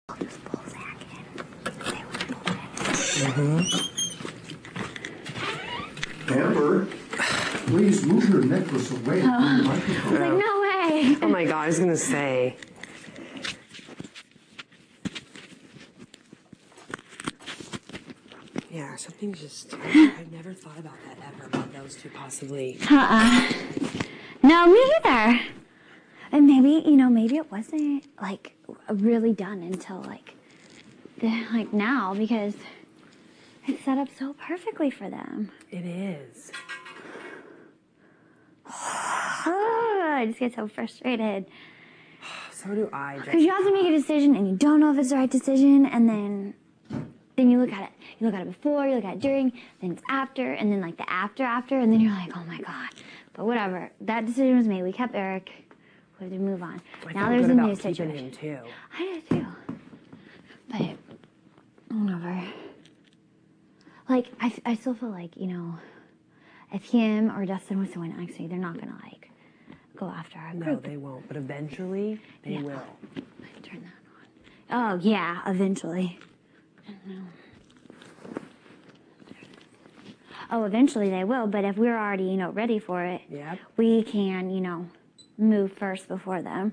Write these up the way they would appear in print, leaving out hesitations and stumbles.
I'll just pull Zach in. They want to pull in. Amber, please move your necklace away from the microphone. I was like, no way. Oh my God, I was gonna say. Yeah, something's just, I've never thought about that ever, about those two possibly. No, me either. And maybe, you know, maybe it wasn't, like, really done until, like now, because it's set up so perfectly for them. It is. I just get so frustrated. So do I. Because you have to make a decision, and you don't know if it's the right decision, and then you look at it. You look at it before, you look at it during, then it's after, and then like the after, and then you're like, oh my God. But whatever. That decision was made. We kept Eric. We have to move on. Now there's a new situation. Him too. I do too. But whatever. Like I still feel like, you know, if him or Dustin was to win next week, they're not gonna like go after our group. No, they won't. But eventually, they will. Turn that on. Oh yeah, eventually. I don't know. Oh, eventually they will, but if we're already, you know, ready for it, yep, we can, you know, move first before them.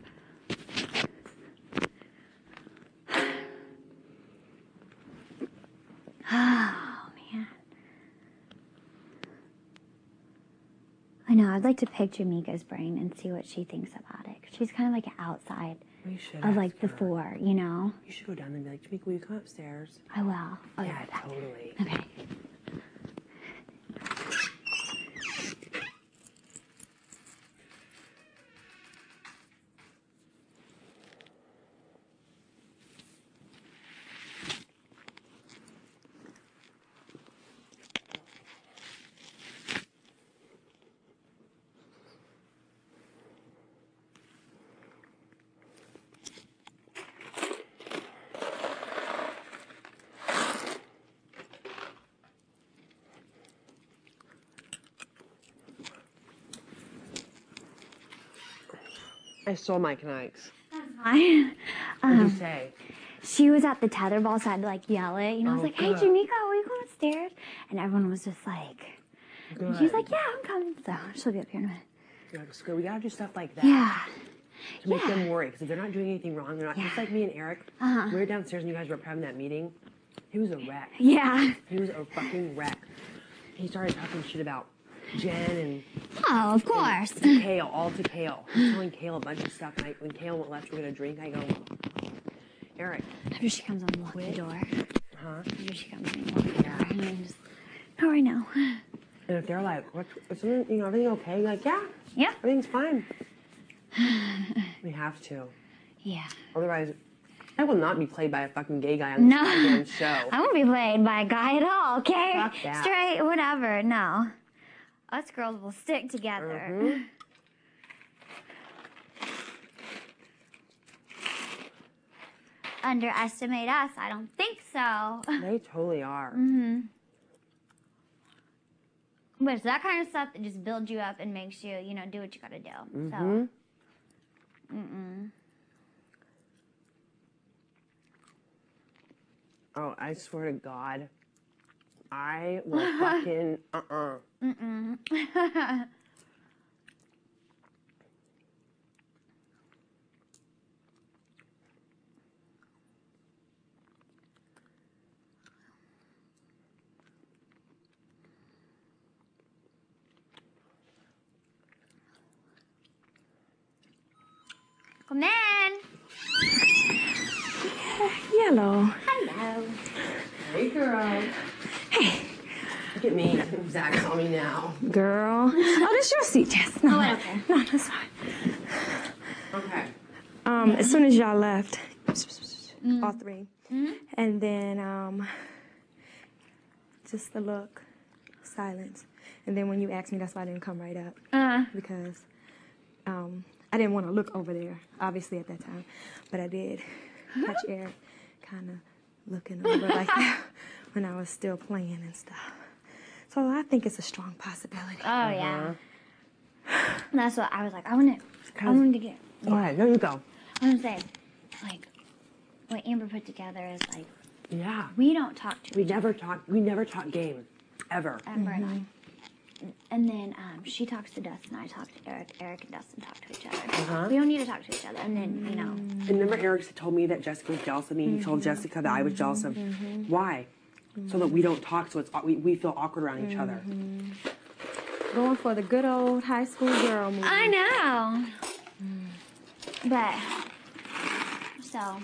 Oh, man. I know, I'd like to pick Jameka's brain and see what she thinks about it. 'Cause she's kind of like outside of like the four, you know? You should go down there and be like, Jameka, will you come upstairs? I will. I'll yeah, totally. Okay. I stole my Nikes. That's fine. What did you say? She was at the tetherball, so I had to like yell it. You know, I was like, hey, Jameka, will you come upstairs? And everyone was just like, and she's like, yeah, I'm coming. So she'll be up here in a minute. Yeah, so we gotta do stuff like that. Yeah. To make them worry, because if they're not doing anything wrong, they're not, just like me and Eric. We were downstairs and you guys were having that meeting. He was a wreck. Yeah. He was a fucking wreck. He started talking shit about Jen and... Oh, of course. And Kale, all to Kale. He's telling Kale a bunch of stuff. And when Kale went left, we're going to drink. I go, Eric. After she comes on and lock the door. Huh? After she comes on and lock the door. And I'm just, not right now. And if they're like, is something, you know, everything okay? You're like, yeah. Yeah. Everything's fine. We have to. Yeah. Otherwise, I will not be played by a fucking gay guy on this goddamn show. I won't be played by a guy at all, okay? Fuck that. Straight, whatever, no. Us girls will stick together. Underestimate us? I don't think so. They totally are. But it's that kind of stuff that just builds you up and makes you, you know, do what you gotta do. So. Oh, I swear to God, I will fucking, Come in. Hello. Hello. Hey, girl. Hey. Look at me. Zach saw me now. Girl. Oh, that's your seat, Jess. No, okay. No, that's fine. Okay. As soon as y'all left, all three, and then just the look, silence, and then when you asked me, that's why I didn't come right up because I didn't want to look over there, obviously at that time, but I did catch Eric kind of looking over like that when I was still playing and stuff. So I think it's a strong possibility. Oh yeah. That's what I was like. I wanted to get. Go ahead. No, you go. I want to say, like, what Amber put together is like, Yeah. we don't talk to We never talk game. Ever. Amber and I. And then she talks to Dustin, I talk to Eric, Eric and Dustin talk to each other. We don't need to talk to each other. And then, you know. And remember Eric told me that Jessica was jealous of me? He told Jessica that I was jealous of. Why? So that we don't talk, so it's we feel awkward around each other. Going for the good old high school girl movie. I know. But, so.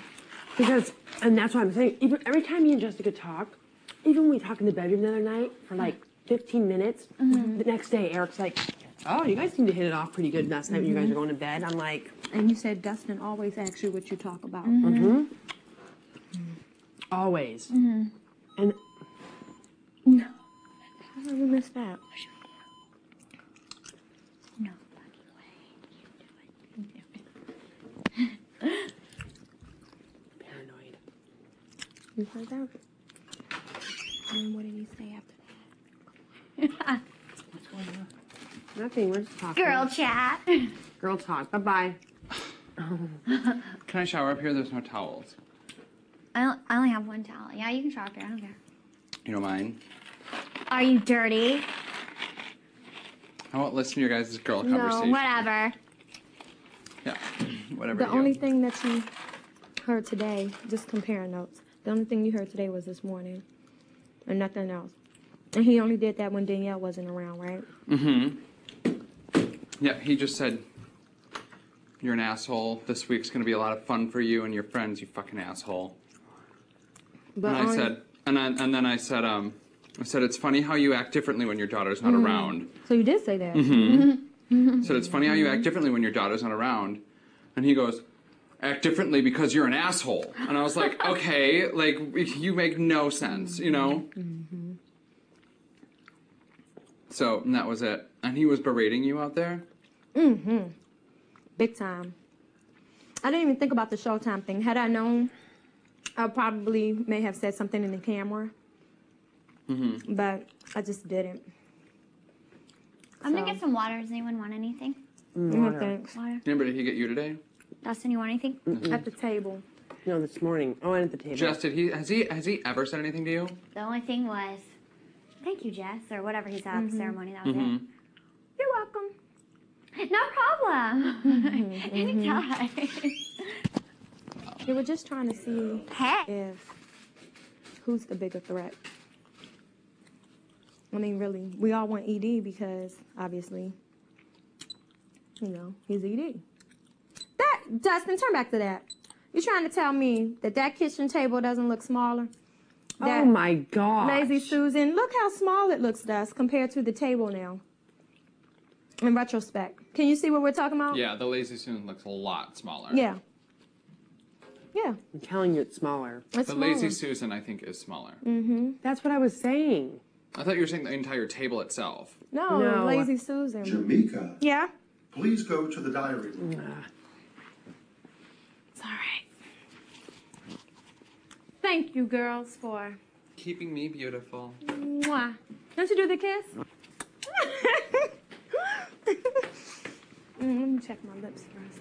Because, and that's what I'm saying, even every time me and Jessica talk, even when we talk in the bedroom the other night for like 15 minutes, the next day Eric's like, oh, you guys seem to hit it off pretty good last night when you guys were going to bed. I'm like. And you said Dustin always asks you what you talk about. Always. And. How did we miss that? No fucking way. Paranoid. You heard that? And what did he say after Nothing, we're just talking. Girl chat. Girl talk. Bye-bye. Can I shower up here? There's no towels. I only have one towel. Yeah, you can shower up here. I don't care. You don't mind? Are you dirty? I won't listen to your guys' girl No, conversation. whatever. Yeah, whatever. The you. only thing that you heard today, just comparing notes, the only thing you heard today was this morning, and nothing else. And he only did that when Danielle wasn't around, right? Yeah, he just said, you're an asshole. This week's gonna be a lot of fun for you and your friends, you fucking asshole. But And I said, and then I said, it's funny how you act differently when your daughter's not around. So you did say that. Said, it's funny how you act differently when your daughter's not around. And he goes, act differently because you're an asshole. And I was like, okay, like, you make no sense, you know? So, and that was it. And he was berating you out there? Big time. I didn't even think about the Showtime thing. Had I known, I probably may have said something in the camera. But I just didn't. I'm gonna get some water. Does anyone want anything? No thanks. Water. Amber, did he get you today? Dustin, you want anything? At the table. No, this morning. Oh, and at the table. Jess, has he ever said anything to you? The only thing was, thank you, Jess, or whatever he said at the ceremony. That was it. You're welcome. No problem. Anytime. They were just trying to see Hey. if who's the bigger threat. I mean, really, we all want ED because obviously, you know, he's ED. That Dustin, turn back to that. You're trying to tell me that kitchen table doesn't look smaller? Oh my gosh. Lazy Susan, look how small it looks, Dust, compared to the table now. In retrospect, can you see what we're talking about? Yeah, the Lazy Susan looks a lot smaller. Yeah. Yeah. I'm telling you, it's smaller. It's The smaller. Lazy Susan, I think, is smaller. That's what I was saying. I thought you were saying the entire table itself. No, Lazy Susan. Jameka, Yeah. please go to the diary room. It's all right. Thank you, girls, for Keeping me beautiful. mwah. Don't you do the kiss? Let me check my lips first.